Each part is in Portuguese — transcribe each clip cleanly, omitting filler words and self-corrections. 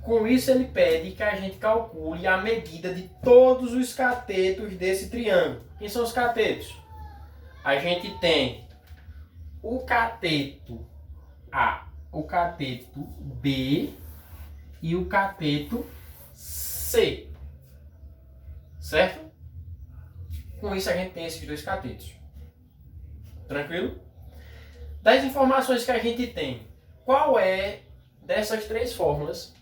Com isso, ele pede que a gente calcule a medida de todos os catetos desse triângulo. Quem são os catetos? A gente tem o cateto A, o cateto B e o cateto C. Certo? Com isso, a gente tem esses dois catetos. Tranquilo? Das informações que a gente tem, qual é dessas três fórmulas?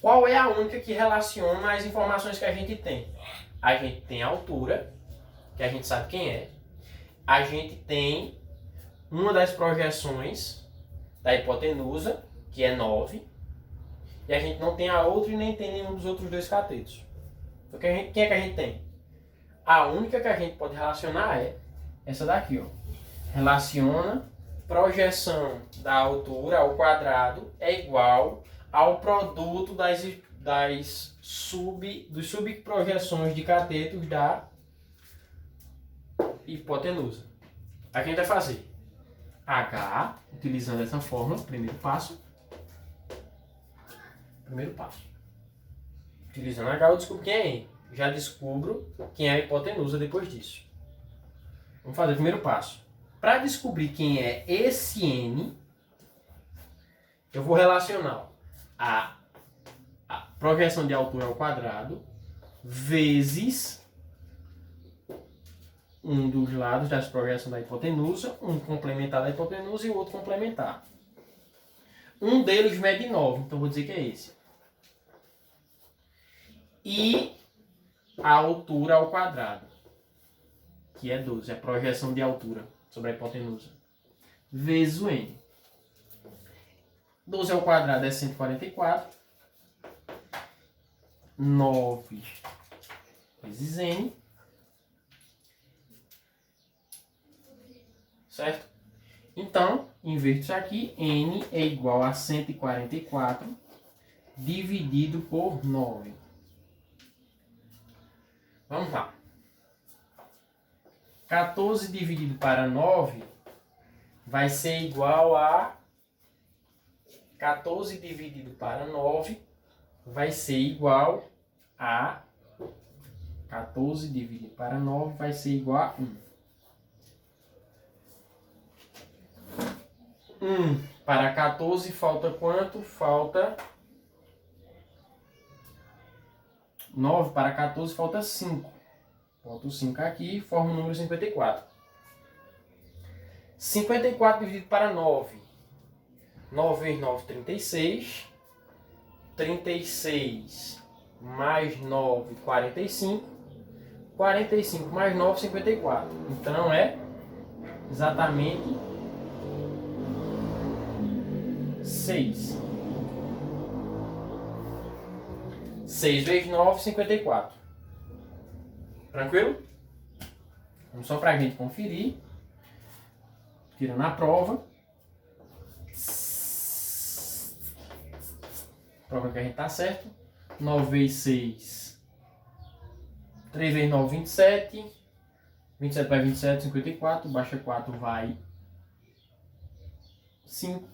Qual é a única que relaciona as informações que a gente tem? A gente tem a altura, que a gente sabe quem é. A gente tem uma das projeções da hipotenusa, que é 9. E a gente não tem a outra e nem tem nenhum dos outros dois catetos. Então, quem é que a gente tem? A única que a gente pode relacionar é essa daqui, ó. Relaciona projeção da altura ao quadrado é igual ao produto dos subprojeções de catetos da hipotenusa. Aqui a gente vai fazer H, utilizando essa fórmula, primeiro passo. Utilizando H, eu descubro quem é N. Já descubro quem é a hipotenusa depois disso. Vamos fazer o primeiro passo. Para descobrir quem é esse N, eu vou relacionar a projeção de altura ao quadrado vezes um dos lados das projeções da hipotenusa, um complementar da hipotenusa e o outro complementar. Um deles mede 9, então vou dizer que é esse. E a altura ao quadrado, que é 12, a projeção de altura sobre a hipotenusa, vezes o N. 12 ao quadrado é 144. 9 vezes N. Certo? Então, inverto isso aqui. N é igual a 144 dividido por 9. Vamos lá. 14 dividido para 9 vai ser igual a 14 dividido para 9 vai ser igual a 14 dividido para 9 vai ser igual a 1. 1 para 14 falta quanto? Falta 9 para 14 falta 5. Falta o 5 aqui e forma o número 54. 54 dividido para 9. 9 vezes 9, 36. 36 mais 9, 45. 45 mais 9, 54. Então é exatamente 6. 6 vezes 9, 54. Tranquilo? Vamos só para a gente conferir. Tirando a prova. Prova que a gente está certo. 9 vezes 6. 3 vezes 9, 27. 27 vai 27, 54. Baixa 4 vai 5.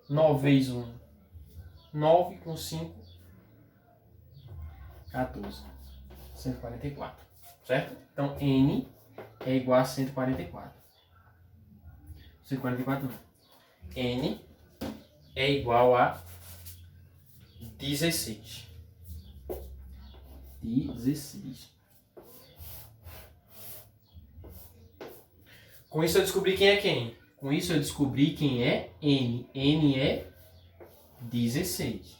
9 vezes 1. 9 com 5. 14. 144. Certo? Então, N é igual a 144. 144 não. N é igual a 16. 16. Com isso eu descobri quem é quem. Com isso eu descobri quem é N. N é 16.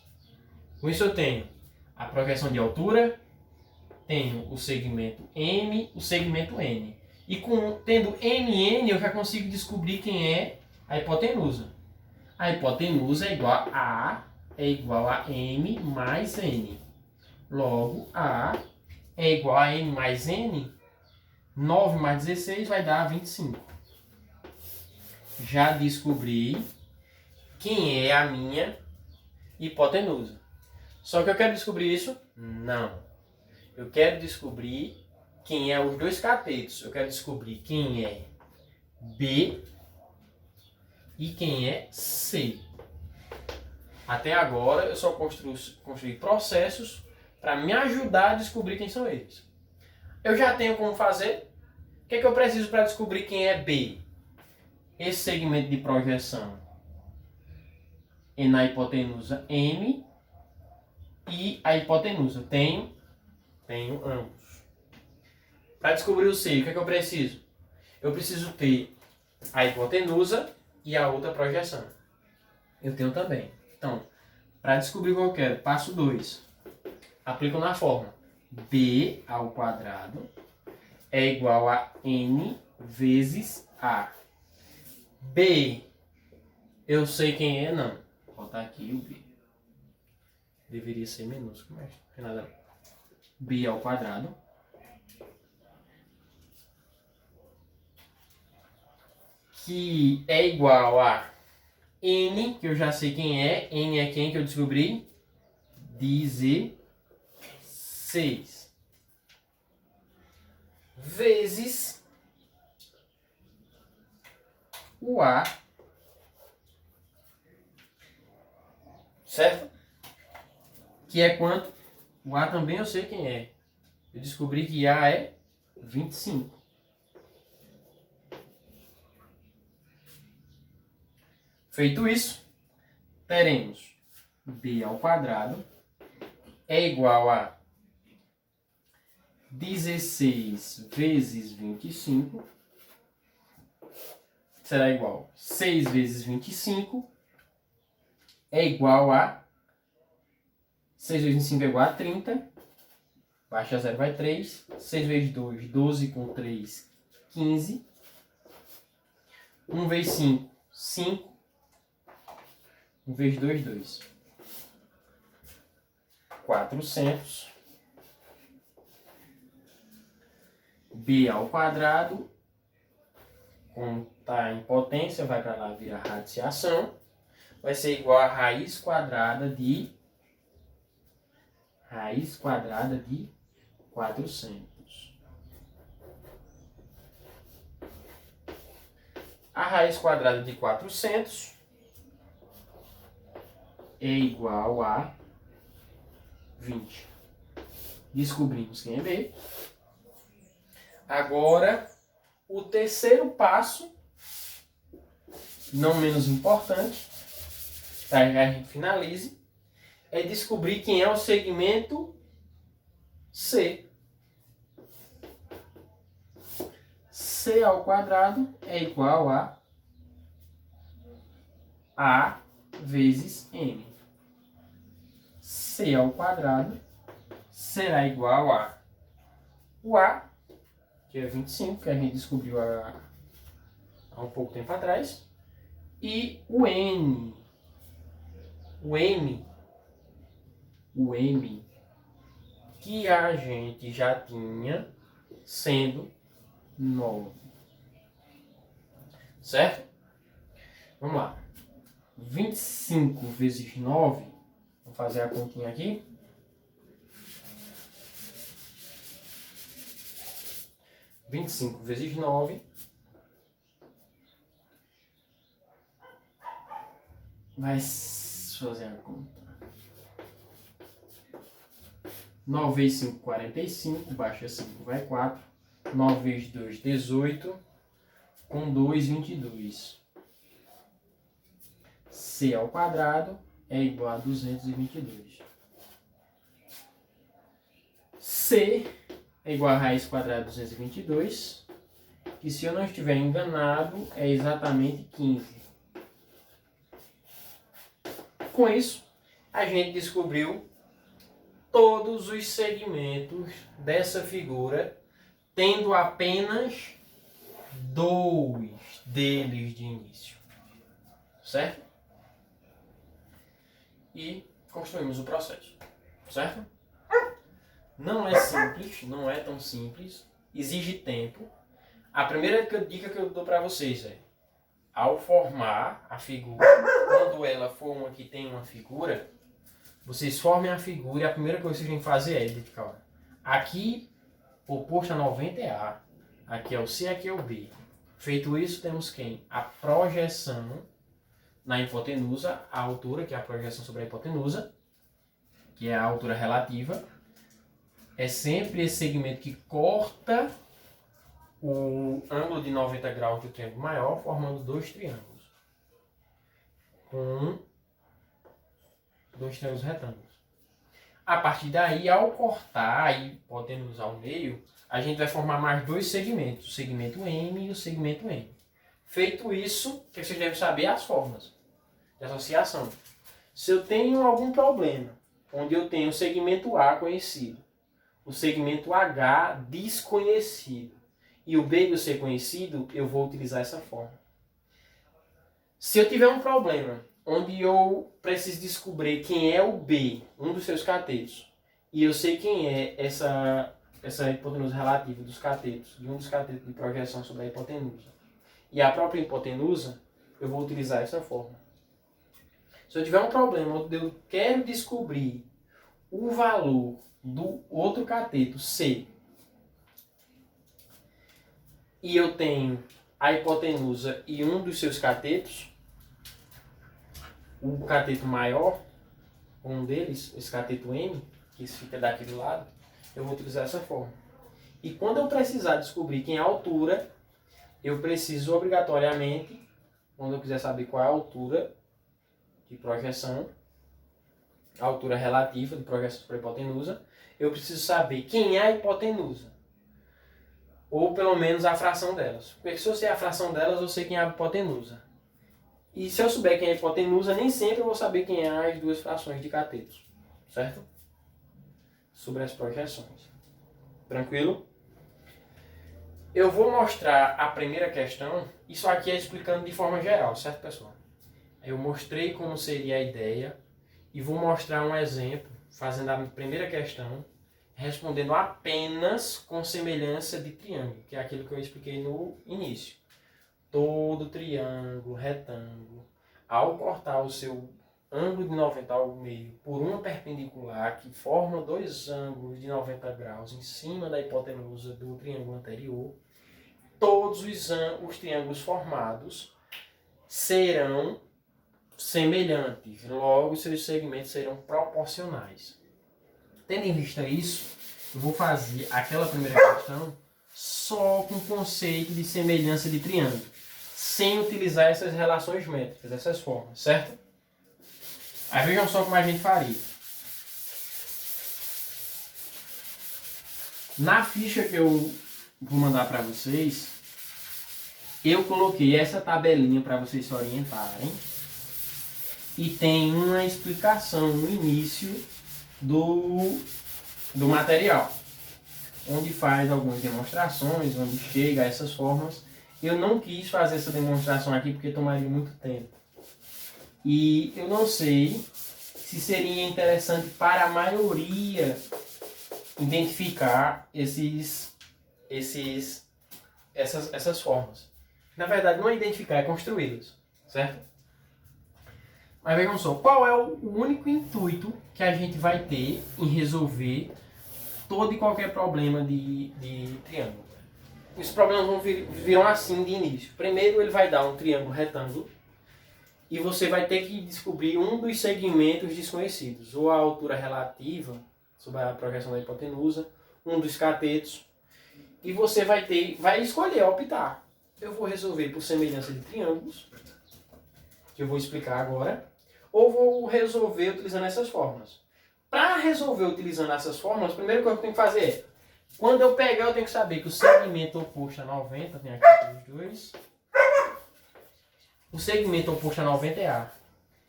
Com isso eu tenho a projeção de altura, tenho o segmento M, o segmento N. E tendo MN eu já consigo descobrir quem é a hipotenusa. A hipotenusa é igual a M mais N. Logo, A é igual a M mais N. 9 mais 16 vai dar 25. Já descobri quem é a minha hipotenusa. Só que eu quero descobrir isso? Não. Eu quero descobrir quem é os dois catetos. Eu quero descobrir quem é B e quem é C. Até agora eu só construí processos para me ajudar a descobrir quem são eles. Eu já tenho como fazer. O que é que eu preciso para descobrir quem é B? Esse segmento de projeção é na hipotenusa M e a hipotenusa. Tenho ambos. Para descobrir o C, o que é que eu preciso? Eu preciso ter a hipotenusa e a outra projeção. Eu tenho também. Então, para descobrir o que eu quero, passo 2. Aplico na forma. B ao quadrado é igual a N vezes A. B, eu sei quem é, não. Vou botar aqui o B. Deveria ser minúsculo, mas não tem nada a ver. B ao quadrado que é igual a N, que eu já sei quem é. N é quem que eu descobri? 16. Vezes o A. Certo? Que é quanto? O A também eu sei quem é. Eu descobri que A é 25. Feito isso, teremos B ao quadrado é igual a 16 vezes 25. Será igual a 6 vezes 25 é igual a 6 vezes 25 é igual a 30. Baixa 0, vai 3. 6 vezes 2, 12 com 3, 15. 1 vezes 5, 5. 1 vezes 2, 2. 400. B ao quadrado. Como está em potência, vai para lá virar radiciação. Vai ser igual a raiz quadrada de 400. A raiz quadrada de 400 é igual a 20. Descobrimos quem é B. Agora, o terceiro passo, não menos importante, para que a gente finalize, é descobrir quem é o segmento C. C ao quadrado é igual a A vezes M. C ao quadrado será igual a o A, que é 25, que a gente descobriu há um pouco tempo atrás, e o N. O M, que a gente já tinha sendo 9. Certo? Vamos lá. 25 vezes 9, vamos fazer a continha aqui. 25 vezes 9 vai fazer a conta. 9 vezes 5, 45, baixa 5, vai 4. 9 vezes 2, 18. Com 2, 22. C ao quadrado é igual a 222. C é igual a raiz quadrada de 222, que se eu não estiver enganado é exatamente 15. Com isso, a gente descobriu todos os segmentos dessa figura, tendo apenas 2 deles de início. Certo? E construímos o processo. Certo? Não é simples, não é tão simples, exige tempo. A primeira dica que eu dou para vocês é, ao formar a figura, quando ela for uma que tem uma figura, vocês formem a figura e a primeira coisa que vocês têm que fazer é identificar. Aqui, oposto a 90 é A, aqui é o C, aqui é o B. Feito isso, temos quem? A projeção na hipotenusa a altura, que é a projeção sobre a hipotenusa, que é a altura relativa, é sempre esse segmento que corta o ângulo de 90 graus do triângulo maior, formando dois triângulos. Com dois triângulos retângulos. A partir daí, ao cortar a hipotenusa ao meio, a gente vai formar mais dois segmentos, o segmento M e o segmento N. Feito isso, o que vocês devem saber? As formas de associação. Se eu tenho algum problema, onde eu tenho o segmento A conhecido, o segmento H desconhecido e o B e o C conhecido, eu vou utilizar essa forma. Se eu tiver um problema onde eu preciso descobrir quem é o B, um dos seus catetos, e eu sei quem é essa hipotenusa relativa dos catetos, de um dos catetos de projeção sobre a hipotenusa, e a própria hipotenusa, eu vou utilizar essa forma. Se eu tiver um problema onde eu quero descobrir o valor do outro cateto C, e eu tenho a hipotenusa e um dos seus catetos, o cateto maior, um deles, esse cateto M, que fica daquele lado, eu vou utilizar essa forma. E quando eu precisar descobrir quem é a altura, eu preciso obrigatoriamente, quando eu quiser saber qual é a altura de projeção, a altura relativa de projeção sobre a hipotenusa, eu preciso saber quem é a hipotenusa. Ou pelo menos a fração delas. Porque se eu sei a fração delas, eu sei quem é a hipotenusa. E se eu souber quem é a hipotenusa, nem sempre eu vou saber quem é as duas frações de catetos. Certo? Sobre as projeções. Tranquilo? Eu vou mostrar a primeira questão. Isso aqui é explicando de forma geral, certo, pessoal? Eu mostrei como seria a ideia e vou mostrar um exemplo, fazendo a primeira questão, respondendo apenas com semelhança de triângulo, que é aquilo que eu expliquei no início. Todo triângulo, retângulo, ao cortar o seu ângulo de 90 ao meio por uma perpendicular que forma dois ângulos de 90 graus em cima da hipotenusa do triângulo anterior, todos os triângulos formados serão semelhantes, logo seus segmentos serão proporcionais. Tendo em vista isso, eu vou fazer aquela primeira questão só com o conceito de semelhança de triângulo, sem utilizar essas relações métricas, essas formas, certo? Aí vejam só como a gente faria. Na ficha que eu vou mandar para vocês, eu coloquei essa tabelinha para vocês se orientarem. E tem uma explicação no início do material, onde faz algumas demonstrações, onde chega a essas formas. Eu não quis fazer essa demonstração aqui porque tomaria muito tempo. E eu não sei se seria interessante para a maioria identificar essas formas. Na verdade, não é identificar, é construí-las, certo? Mas vejam só, qual é o único intuito que a gente vai ter em resolver todo e qualquer problema de triângulo? Os problemas virão assim de início. Primeiro ele vai dar um triângulo retângulo e você vai ter que descobrir um dos segmentos desconhecidos, ou a altura relativa sobre a projeção da hipotenusa, um dos catetos, e você vai escolher, optar. Eu vou resolver por semelhança de triângulos, que eu vou explicar agora, ou vou resolver utilizando essas fórmulas. Para resolver utilizando essas fórmulas, a primeira coisa que eu tenho que fazer é, quando eu pegar, eu tenho que saber que o segmento oposto a 90, tem aqui os dois, o segmento oposto a 90 é A.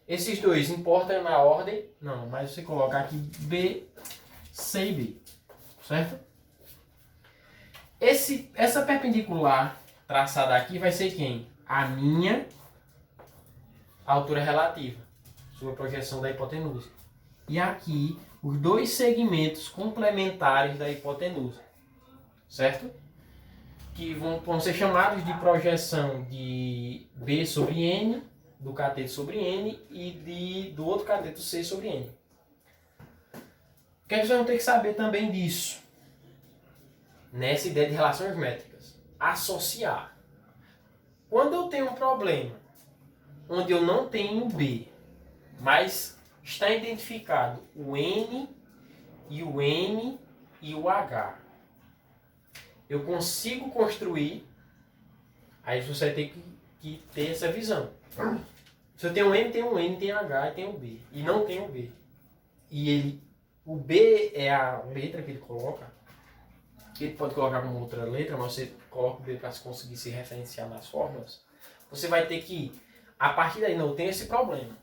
Esses dois importam na ordem? Não, mas você coloca aqui B, C e B, certo? Essa perpendicular traçada aqui vai ser quem? A minha altura relativa sobre a projeção da hipotenusa. E aqui, os dois segmentos complementares da hipotenusa, certo? Que vão ser chamados de projeção de B sobre N, do cateto sobre N, e do outro cateto C sobre N. O que vocês vão ter que saber também disso? Nessa ideia de relações métricas. Associar. Quando eu tenho um problema onde eu não tenho B, mas está identificado o N e o M e o H. Eu consigo construir, aí você vai ter que ter essa visão. Se eu tenho um M, tem um N, tem um H e tem um B. E não tem o B. O B é a letra que ele coloca. Ele pode colocar como outra letra, mas você coloca o B para conseguir se referenciar nas fórmulas. Você vai ter que, a partir daí, não, eu tenho esse problema.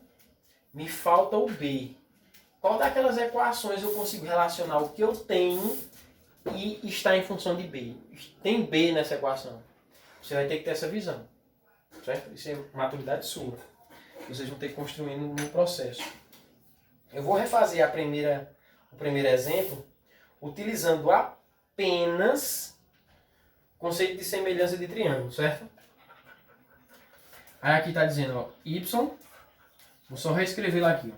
Me falta o B. Qual daquelas equações eu consigo relacionar o que eu tenho e está em função de B? Tem B nessa equação. Você vai ter que ter essa visão. Certo? Isso é maturidade sua. Vocês vão ter que construir no processo. Eu vou refazer o primeiro exemplo utilizando apenas o conceito de semelhança de triângulo, certo? Aí aqui está dizendo, ó, y, vou só reescrever lá aqui.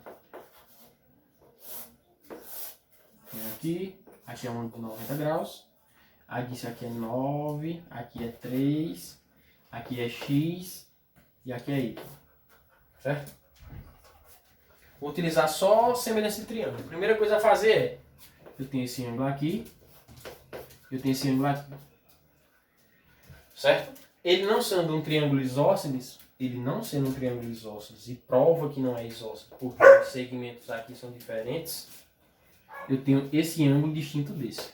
Aqui é um ângulo de 90 graus. Aqui isso aqui é 9, aqui é 3, aqui é x e aqui é y. Certo? Vou utilizar só semelhança de triângulo. A primeira coisa a fazer é, eu tenho esse ângulo aqui, eu tenho esse ângulo aqui. Certo? Ele não sendo um triângulo isósceles, e prova que não é isósceles, porque os segmentos aqui são diferentes, eu tenho esse ângulo distinto desse.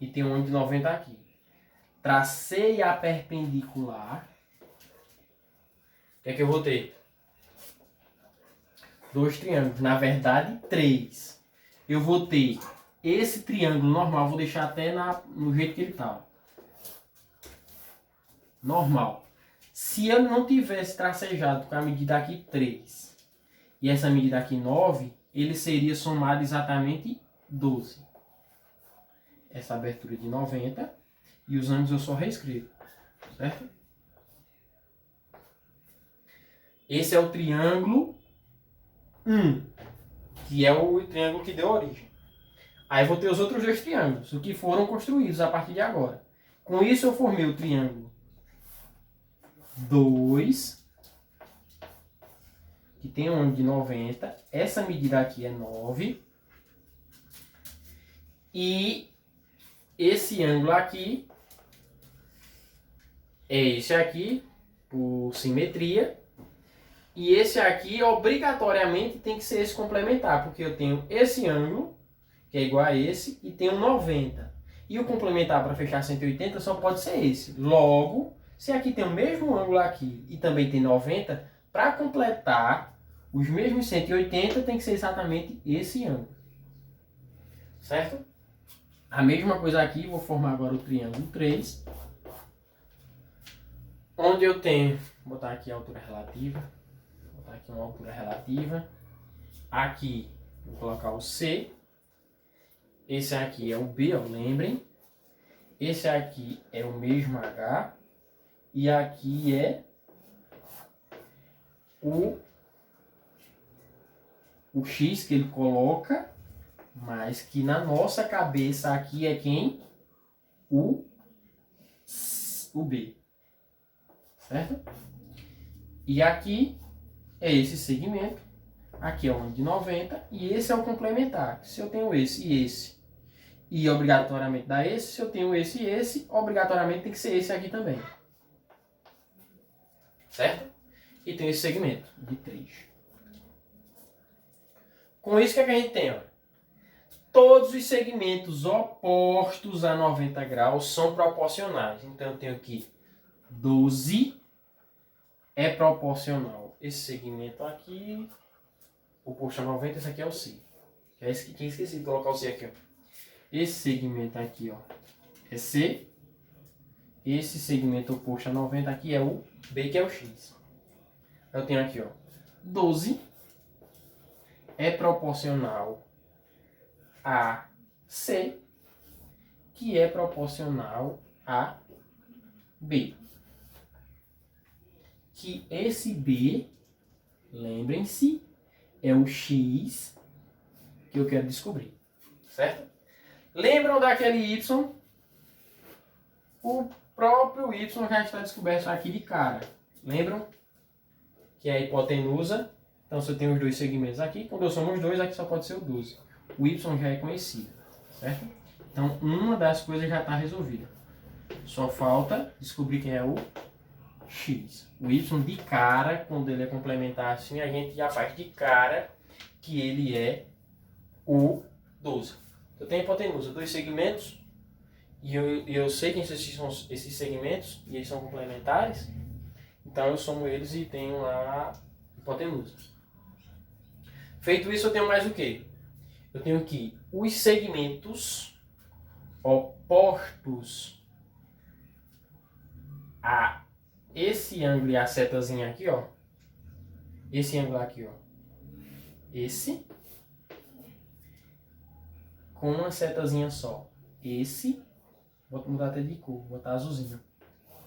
E tenho um ângulo de 90 aqui. Tracei a perpendicular. O que é que eu vou ter? 2 triângulos. Na verdade, 3. Eu vou ter esse triângulo normal. Vou deixar até no jeito que ele está. Normal. Se eu não tivesse tracejado com a medida aqui 3 e essa medida aqui 9, ele seria somado exatamente 12. Essa abertura de 90 e os ângulos eu só reescrevo, certo? Esse é o triângulo 1, que é o triângulo que deu origem. Aí vou ter os outros 2 triângulos, o que foram construídos a partir de agora. Com isso eu formei o triângulo 2, que tem um ângulo de 90. Essa medida aqui é 9. E esse ângulo aqui é esse aqui, por simetria. E esse aqui, obrigatoriamente, tem que ser esse complementar, porque eu tenho esse ângulo, que é igual a esse, e tenho 90. E o complementar para fechar 180 só pode ser esse. Logo, se aqui tem o mesmo ângulo aqui e também tem 90, para completar os mesmos 180, tem que ser exatamente esse ângulo. Certo? A mesma coisa aqui, vou formar agora o triângulo 3, onde eu tenho, vou botar aqui a altura relativa, vou botar aqui uma altura relativa, aqui vou colocar o C, esse aqui é o B, ó, lembrem, esse aqui é o mesmo H, e aqui é o X que ele coloca, mas que na nossa cabeça aqui é quem? O B. Certo? E aqui é esse segmento. Aqui é o ângulo de 90 e esse é o complementar. Se eu tenho esse e esse, e obrigatoriamente dá esse, se eu tenho esse e esse, obrigatoriamente tem que ser esse aqui também. Certo? E tem esse segmento de 3. Com isso, o que é que a gente tem? Ó? Todos os segmentos opostos a 90 graus são proporcionais. Então, eu tenho aqui 12 é proporcional. Esse segmento aqui, oposto a 90, esse aqui é o C. É esse que tinha esquecido de colocar o C aqui. Ó. Esse segmento aqui, ó, é C. Esse segmento oposto a 90 aqui é o B, que é o X. Eu tenho aqui, ó, 12 é proporcional a C, que é proporcional a B. Que esse B, lembrem-se, é o X que eu quero descobrir. Certo? Lembram daquele Y? O próprio Y já está descoberto aqui de cara. Lembram? que é a hipotenusa. Então, se eu tenho os dois segmentos aqui, quando eu somo os dois, aqui só pode ser o 12. O y já é conhecido, certo? Então, uma das coisas já está resolvida. Só falta descobrir quem é o x. O y de cara, quando ele é complementar assim, a gente já faz de cara que ele é o 12. Eu tenho a hipotenusa, dois segmentos, e eu sei que são esses segmentos, e eles são complementares, então eu somo eles e tenho a hipotenusa. Feito isso, eu tenho mais o quê? Eu tenho que os segmentos opostos a esse ângulo e a setazinha aqui, ó. Esse ângulo aqui, ó. Esse. Com uma setazinha só. Esse. Vou mudar até de cor. Vou botar azulzinho.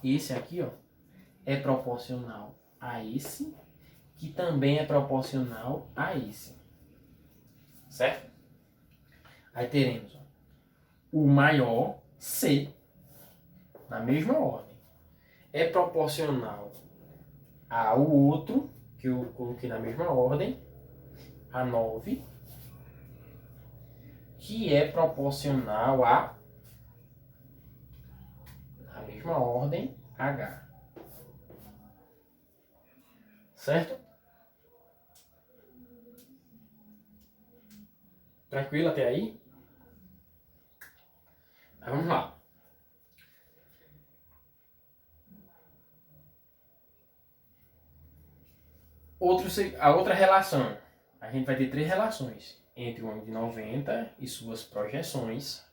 Esse aqui, ó. É proporcional a esse. Que também é proporcional a esse. Certo? Aí teremos, ó, o maior C. Na mesma ordem. É proporcional ao outro, que eu coloquei na mesma ordem, a 9, que é proporcional a, na mesma ordem, H. Certo? Tranquilo até aí? Aí vamos lá. A outra relação. A gente vai ter três relações entre o ângulo de 90 e suas projeções.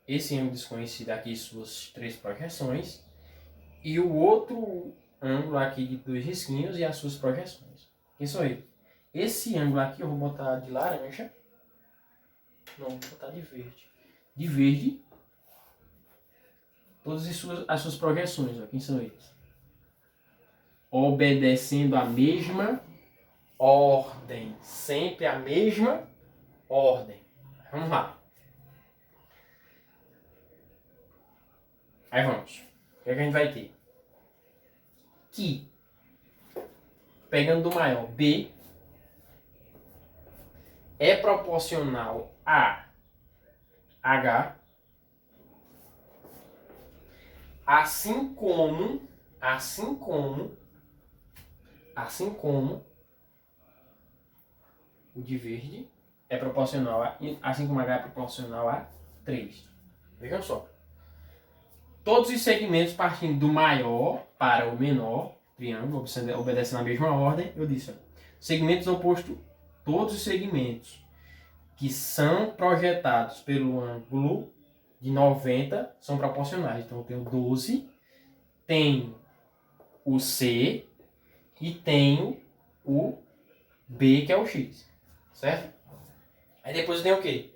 Esse ângulo desconhecido aqui e suas três projeções. E o outro ângulo aqui de dois risquinhos e as suas projeções. Quem são eles? Esse ângulo aqui eu vou botar de laranja. Não, vou botar de verde. De verde. Todas as suas projeções. Ó. Quem são eles? Obedecendo a mesma ordem. Sempre a mesma ordem. Vamos lá. Aí vamos. O que é que a gente vai ter? Que, pegando do maior, B é proporcional a H, assim como o de verde é proporcional a, assim como H é proporcional a 3. Vejam só. Todos os segmentos partindo do maior para o menor, triângulo, obedecendo a mesma ordem, eu disse, ó, segmentos opostos, todos os segmentos que são projetados pelo ângulo de 90 são proporcionais. Então eu tenho 12, tenho o C e tenho o B, que é o X. Certo? Aí depois eu tenho o quê?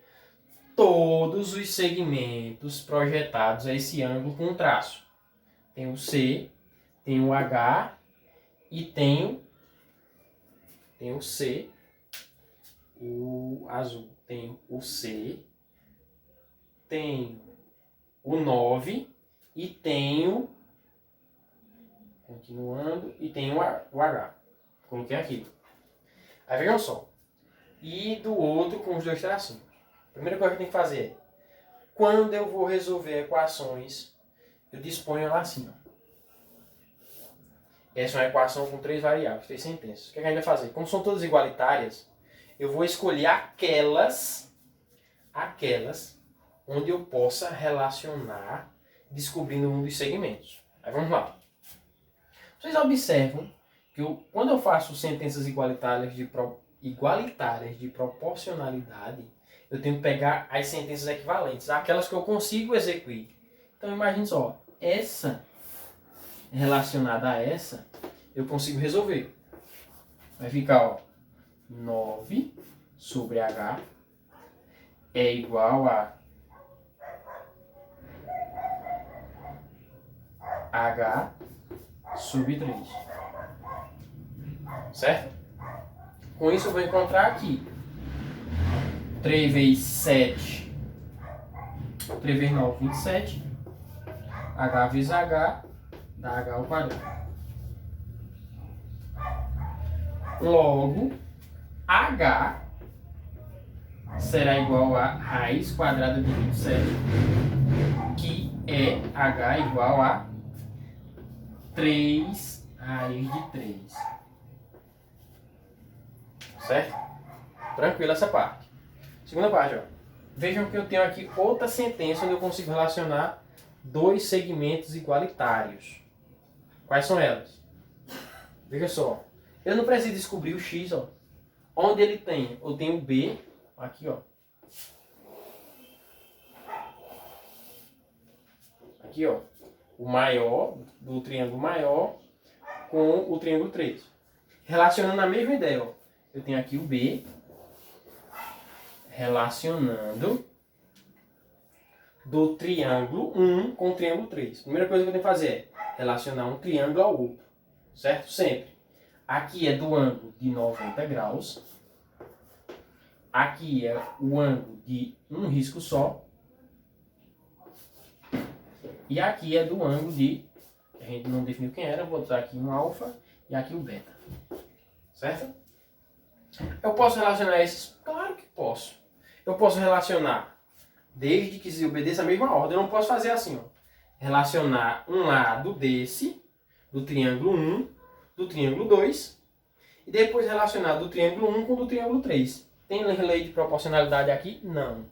Todos os segmentos projetados a esse ângulo com traço. Tem o C, tem o H e tem o C, o azul. Tem o C, tem o 9 e tenho, continuando, e tem o H. Coloquei aqui. Aí vejam só. E do outro com os dois tracinhos. A primeira coisa que eu tenho que fazer é, quando eu vou resolver equações, eu disponho ela assim. Ó. Essa é uma equação com três variáveis, três sentenças. O que a gente vai fazer? Como são todas igualitárias, eu vou escolher aquelas onde eu possa relacionar descobrindo um dos segmentos. Aí vamos lá. Vocês observam que quando eu faço sentenças igualitárias de proporcionalidade, eu tenho que pegar as sentenças equivalentes, aquelas que eu consigo execuir. Então imagine só, essa relacionada a essa, eu consigo resolver. Vai ficar, ó, 9 sobre H é igual a H sobre 3. Certo? Com isso eu vou encontrar aqui 3 vezes 7, 3 vezes 9, 27. H vezes H dá H ao quadrado. Logo, H será igual a raiz quadrada de 27, que é H igual a 3 raiz de 3. Certo? Tranquilo essa parte. Segunda parte, ó. Vejam que eu tenho aqui outra sentença onde eu consigo relacionar dois segmentos igualitários. Quais são elas? Veja só. Eu não preciso descobrir o x, ó. Onde ele tem? Eu tenho B, aqui, ó. Aqui, ó. O maior, do triângulo maior, com o triângulo 3. Relacionando a mesma ideia, ó. Eu tenho aqui o B, relacionando do triângulo 1 com o triângulo 3. Primeira coisa que eu tenho que fazer é relacionar um triângulo ao outro. Certo? Sempre. Aqui é do ângulo de 90 graus. Aqui é o ângulo de um risco só. E aqui é do ângulo de... A gente não definiu quem era. Vou botar aqui um alfa e aqui o beta. Certo? Eu posso relacionar esses? Claro que posso. Eu posso relacionar desde que se obedeça a mesma ordem. Eu não posso fazer assim, ó. Relacionar um lado desse, do triângulo 1, do triângulo 2, e depois relacionar do triângulo 1 com o do triângulo 3. Tem lei de proporcionalidade aqui? Não.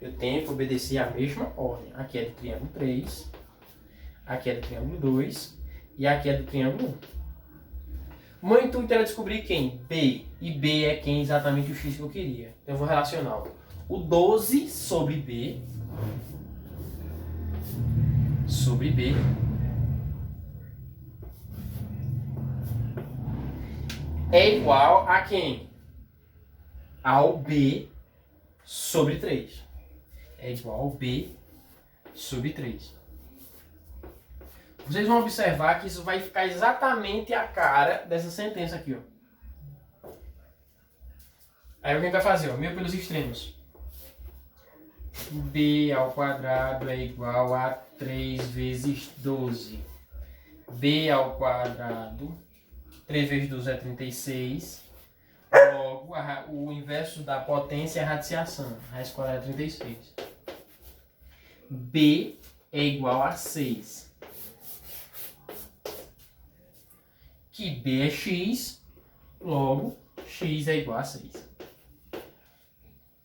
Eu tenho que obedecer a mesma ordem. Aqui é do triângulo 3, aqui é do triângulo 2 e aqui é do triângulo 1. O meu intuito era descobrir quem? B. E B é quem exatamente o x que eu queria. Então eu vou relacionar o 12 sobre B é igual a quem? Ao B sobre 3. É igual ao B sobre 3. Vocês vão observar que isso vai ficar exatamente a cara dessa sentença aqui, ó. Aí o que a gente vai fazer? Ó, meio pelos extremos. B ao quadrado é igual a 3 vezes 12. B ao quadrado, 3 vezes 12 é 36. Logo, o inverso da potência é a radiciação. Raiz quadrada é 36. B é igual a 6. Que B é x, logo x é igual a 6.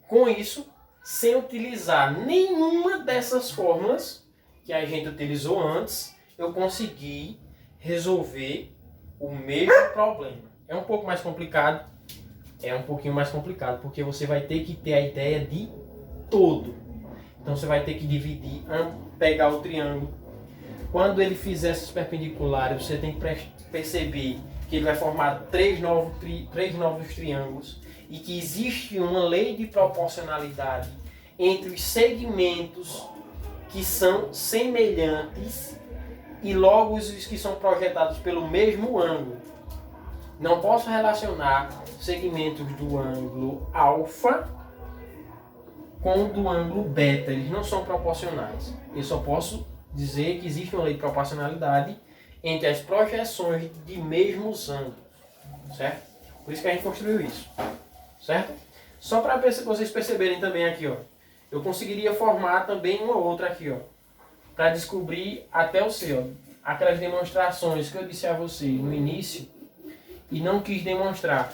Com isso, sem utilizar nenhuma dessas fórmulas que a gente utilizou antes, eu consegui resolver o mesmo problema. É um pouco mais complicado, é um pouquinho mais complicado, porque você vai ter que ter a ideia de todo. Então você vai ter que dividir, pegar o triângulo. Quando ele fizer esses perpendiculares, você tem que perceber que ele vai formar três novos triângulos e que existe uma lei de proporcionalidade entre os segmentos que são semelhantes e logo os que são projetados pelo mesmo ângulo. Não posso relacionar segmentos do ângulo alfa com o do ângulo beta. Eles não são proporcionais. Eu só posso dizer que existe uma lei de proporcionalidade entre as projeções de mesmos ângulos. Certo? Por isso que a gente construiu isso. Certo? Só para vocês perceberem também aqui, ó. Eu conseguiria formar também uma outra aqui, ó. Para descobrir até o C, ó. Aquelas demonstrações que eu disse a vocês no início e não quis demonstrar.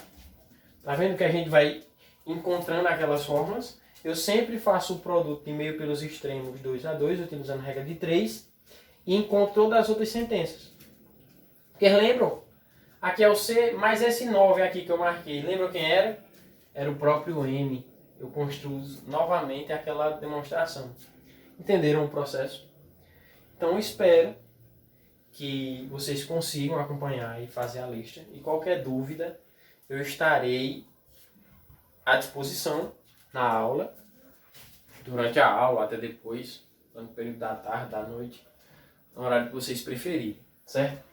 Tá vendo que a gente vai encontrando aquelas fórmulas? Eu sempre faço o produto de meio pelos extremos 2 a 2, utilizando a regra de 3, e encontro todas as outras sentenças. Porque lembram? Aqui é o C, mais esse 9 aqui que eu marquei. Lembram quem era? Era o próprio M. Eu construo novamente aquela demonstração. Entenderam o processo? Então eu espero que vocês consigam acompanhar e fazer a lista. E qualquer dúvida, eu estarei à disposição na aula, durante a aula, até depois, no período da tarde, da noite, no horário que vocês preferirem, certo?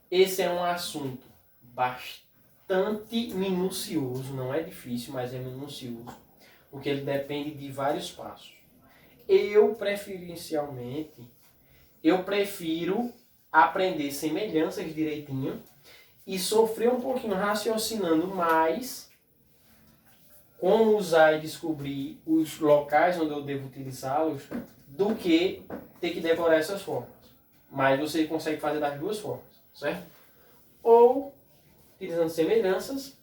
Esse é um assunto bastante minucioso, não é difícil, mas é minucioso, porque ele depende de vários passos. Eu prefiro aprender semelhanças direitinho e sofrer um pouquinho raciocinando mais como usar e descobrir os locais onde eu devo utilizá-los do que ter que decorar essas formas. Mas você consegue fazer das duas formas, certo? Ou utilizando semelhanças,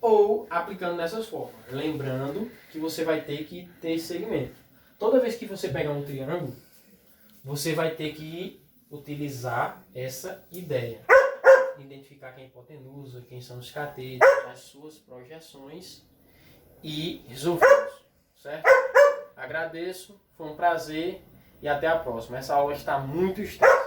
ou aplicando dessas formas. Lembrando que você vai ter que ter esse segmento. Toda vez que você pegar um triângulo, você vai ter que utilizar essa ideia. Identificar quem é a hipotenusa, quem são os catetos, as suas projeções e resolvê-los, certo? Agradeço, foi um prazer e até a próxima. Essa aula está muito extensa.